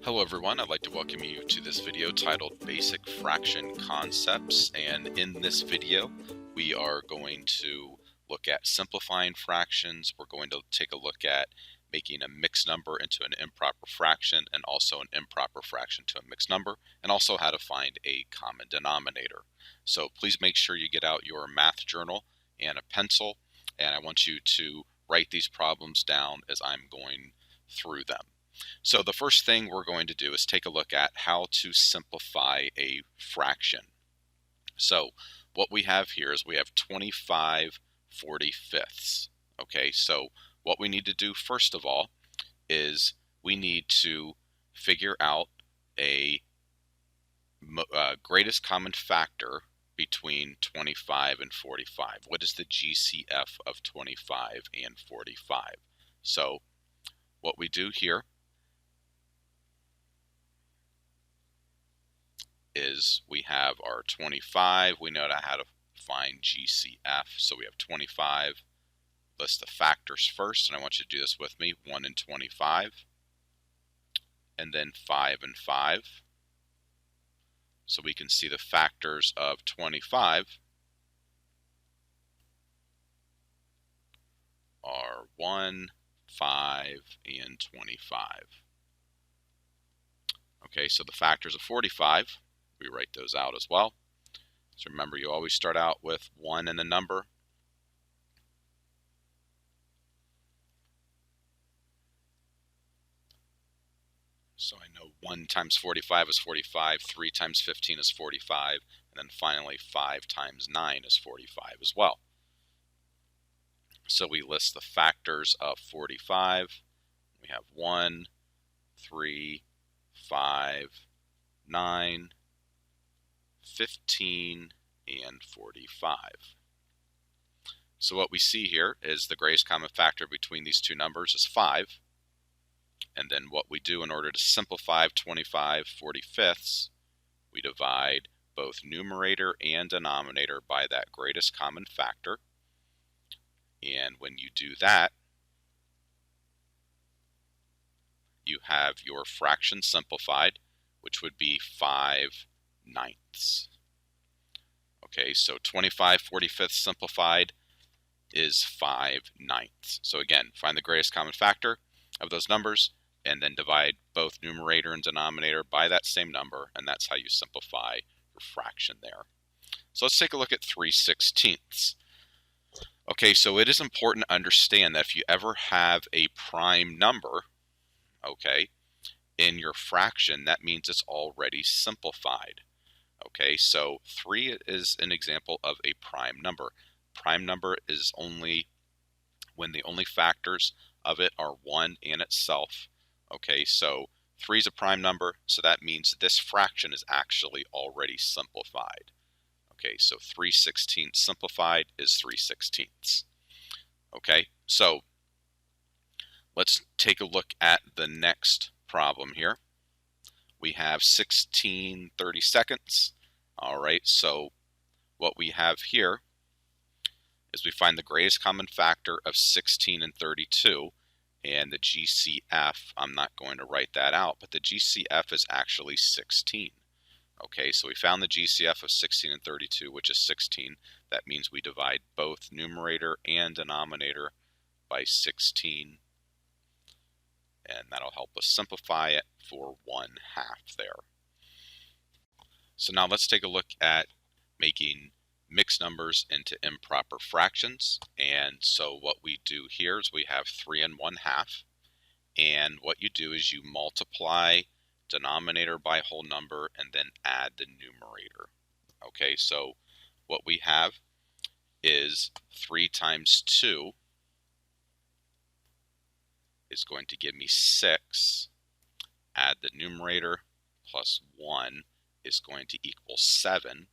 Hello everyone, I'd like to welcome you to this video titled Basic Fraction Concepts, and in this video we are going to look at simplifying fractions. We're going to take a look at making a mixed number into an improper fraction and also an improper fraction to a mixed number, and also how to find a common denominator. So please make sure you get out your math journal and a pencil, and I want you to write these problems down as I'm going through them. So the first thing we're going to do is take a look at how to simplify a fraction. So what we have here is we have 25/45. Okay, so what we need to do first of all is we need to figure out a greatest common factor between 25 and 45. What is the GCF of 25 and 45? So what we do here is we have our 25, we know how to find GCF, so we have 25, list the factors first, and I want you to do this with me, 1 and 25, and then 5 and 5, so we can see the factors of 25 are 1, 5, and 25. Okay, so the factors of 45, we write those out as well. So remember, you always start out with 1 in the number. So I know 1 times 45 is 45, 3 times 15 is 45, and then finally 5 times 9 is 45 as well. So we list the factors of 45. We have 1, 3, 5, 9, 15, and 45. So what we see here is the greatest common factor between these two numbers is 5. And then what we do in order to simplify 25/45, we divide both numerator and denominator by that greatest common factor. And when you do that, you have your fraction simplified, which would be 5/9. Okay, so 25/45 simplified is 5/9. So again, find the greatest common factor of those numbers and then divide both numerator and denominator by that same number, and that's how you simplify your fraction there. So let's take a look at 3/16. Okay, so it is important to understand that if you ever have a prime number, okay, in your fraction, that means it's already simplified. Okay, so 3 is an example of a prime number. Prime number is only when the only factors of it are 1 and itself. Okay, so 3 is a prime number, so that means this fraction is actually already simplified. Okay, so 3/16 simplified is 3/16. Okay, so let's take a look at the next problem here. We have 16/32. All right, so what we have here is we find the greatest common factor of 16 and 32, and the GCF, I'm not going to write that out, but the GCF is actually 16. Okay, so we found the GCF of 16 and 32, which is 16. That means we divide both numerator and denominator by 16, and that'll help us simplify it for 1/2 there. So now let's take a look at making mixed numbers into improper fractions. And so what we do here is we have 3 and 1/2, and what you do is you multiply denominator by whole number and then add the numerator. Okay, so what we have is 3 times 2 is going to give me 6. Add the numerator plus 1 is going to equal 7,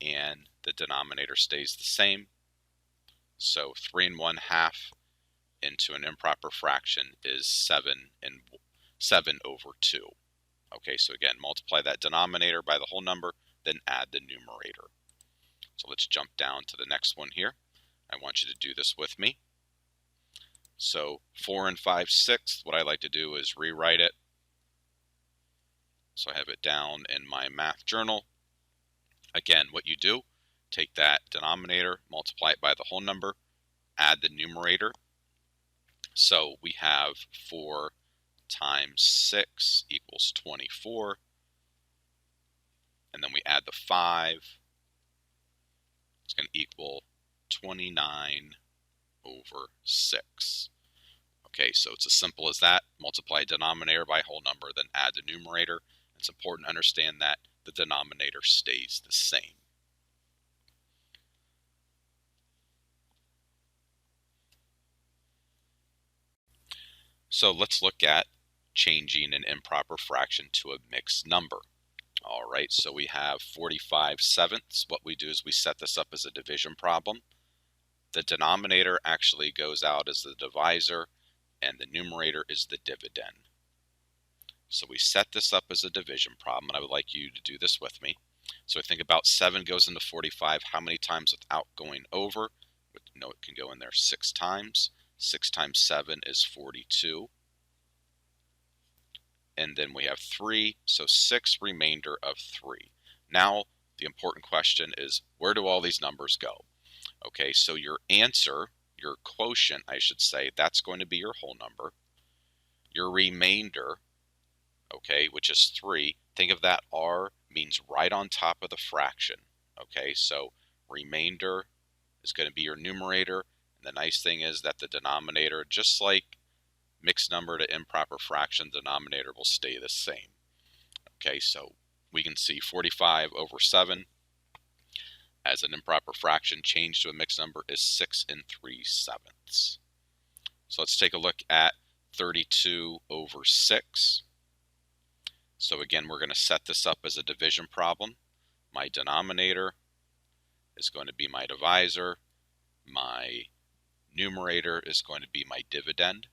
and the denominator stays the same. So 3 and 1/2 into an improper fraction is 7/2. Okay, so again, multiply that denominator by the whole number, then add the numerator. So let's jump down to the next one here. I want you to do this with me. So 4 and 5/6, what I like to do is rewrite it So I have it down in my math journal. Again, what you do, take that denominator, multiply it by the whole number, add the numerator. So we have 4 times 6 equals 24. And then we add the 5. It's going to equal 29 over 6. Okay, so it's as simple as that. Multiply denominator by whole number, then add the numerator. It's important to understand that the denominator stays the same. So let's look at changing an improper fraction to a mixed number. All right, so we have 45/7. What we do is we set this up as a division problem. The denominator actually goes out as the divisor, and the numerator is the dividend. So we set this up as a division problem, and I would like you to do this with me. So I think about 7 goes into 45. How many times without going over? We know it can go in there 6 times. 6 times 7 is 42. And then we have 3, so 6 remainder of 3. Now, the important question is, where do all these numbers go? Okay, so your answer, your quotient, I should say, that's going to be your whole number. Your remainder, okay, which is 3, think of that R means right on top of the fraction. Okay, so remainder is going to be your numerator. And the nice thing is that the denominator, just like mixed number to improper fraction, denominator will stay the same. Okay, so we can see 45/7 as an improper fraction changed to a mixed number is 6 3/7. So let's take a look at 32/6. So again, we're going to set this up as a division problem. My denominator is going to be my divisor. My numerator is going to be my dividend.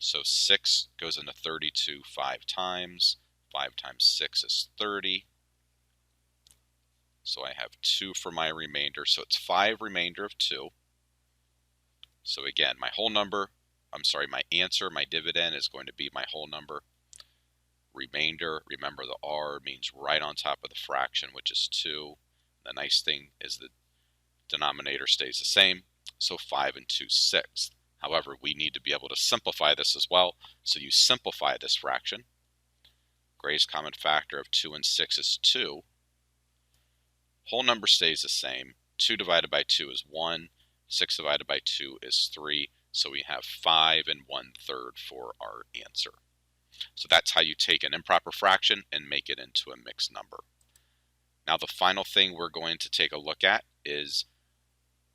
So 6 goes into 32 5 times. 5 times 6 is 30. So I have 2 for my remainder. So it's 5 remainder of 2. So again, my answer, my dividend is going to be my whole number. Remainder, remember the R means right on top of the fraction, which is 2. The nice thing is the denominator stays the same. So 5 2 6. However, we need to be able to simplify this as well. So you simplify this fraction. Greatest common factor of 2 and 6 is 2. Whole number stays the same. 2 divided by 2 is 1. 6 divided by 2 is 3. So we have 5 1/3 for our answer. So that's how you take an improper fraction and make it into a mixed number. Now the final thing we're going to take a look at is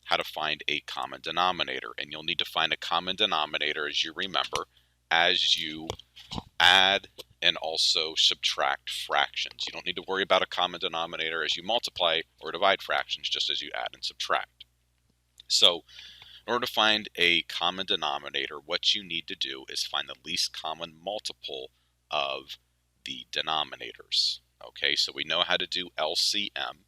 how to find a common denominator. And you'll need to find a common denominator, as you remember, as you add and also subtract fractions. You don't need to worry about a common denominator as you multiply or divide fractions, just as you add and subtract. So in order to find a common denominator, what you need to do is find the least common multiple of the denominators. Okay, so we know how to do LCM.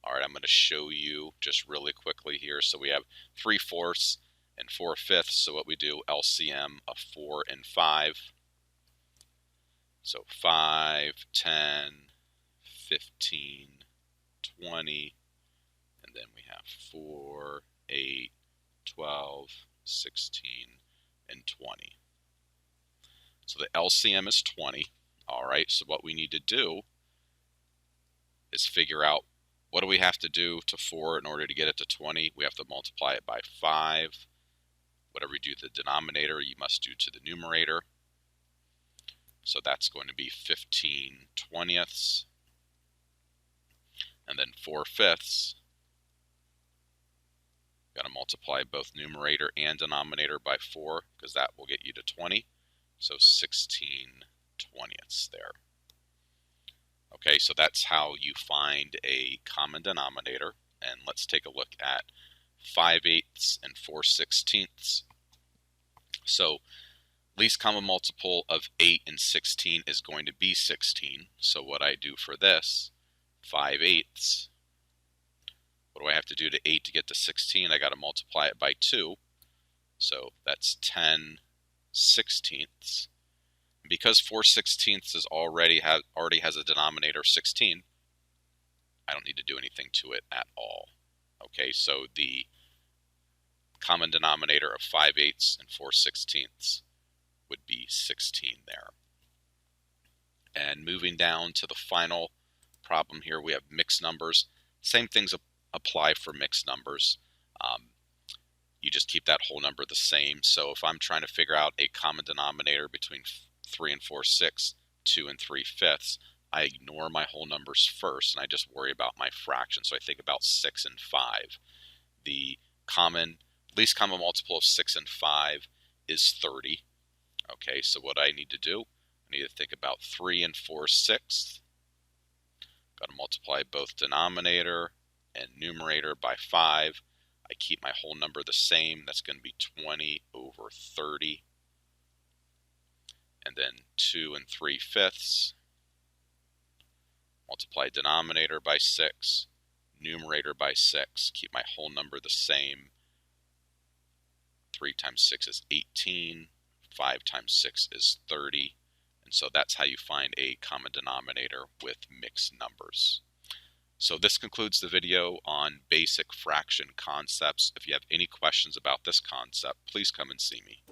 All right, I'm going to show you just really quickly here. So we have 3/4 and 4/5. So what we do, LCM of 4 and 5. So 5, 10, 15, 20, and then we have 4, 8, 12, 16, and 20. So the LCM is 20. All right, so what we need to do is figure out, what do we have to do to 4 in order to get it to 20? We have to multiply it by 5. Whatever you do to the denominator, you must do to the numerator. So that's going to be 15/20. And then 4/5. Got to multiply both numerator and denominator by 4, because that will get you to 20. So 16/20 there. Okay, so that's how you find a common denominator. And let's take a look at 5/8 and 4/16. So least common multiple of 8 and 16 is going to be 16. So what I do for this, 5/8, what do I have to do to 8 to get to 16? I got to multiply it by 2. So that's 10/16. because 4/16 is already has a denominator 16, I don't need to do anything to it at all. Okay, so the common denominator of 5/8 and 4/16 would be 16 there. And moving down to the final problem here, we have mixed numbers. Same things apply for mixed numbers. You just keep that whole number the same. So if I'm trying to figure out a common denominator between 3 and 4/6, 2 and 3/5, I ignore my whole numbers first, and I just worry about my fraction. So I think about 6 and 5. The least common multiple of 6 and 5 is 30. Okay, so what I need to do, I need to think about 3 and 4/6. Got to multiply both denominator and numerator by 5. I keep my whole number the same. That's going to be 20 over 30. And then 2 and 3/5. Multiply denominator by 6, numerator by 6. Keep my whole number the same. 3 times 6 is 18. 5 times 6 is 30. And so that's how you find a common denominator with mixed numbers. So this concludes the video on basic fraction concepts. If you have any questions about this concept, please come and see me.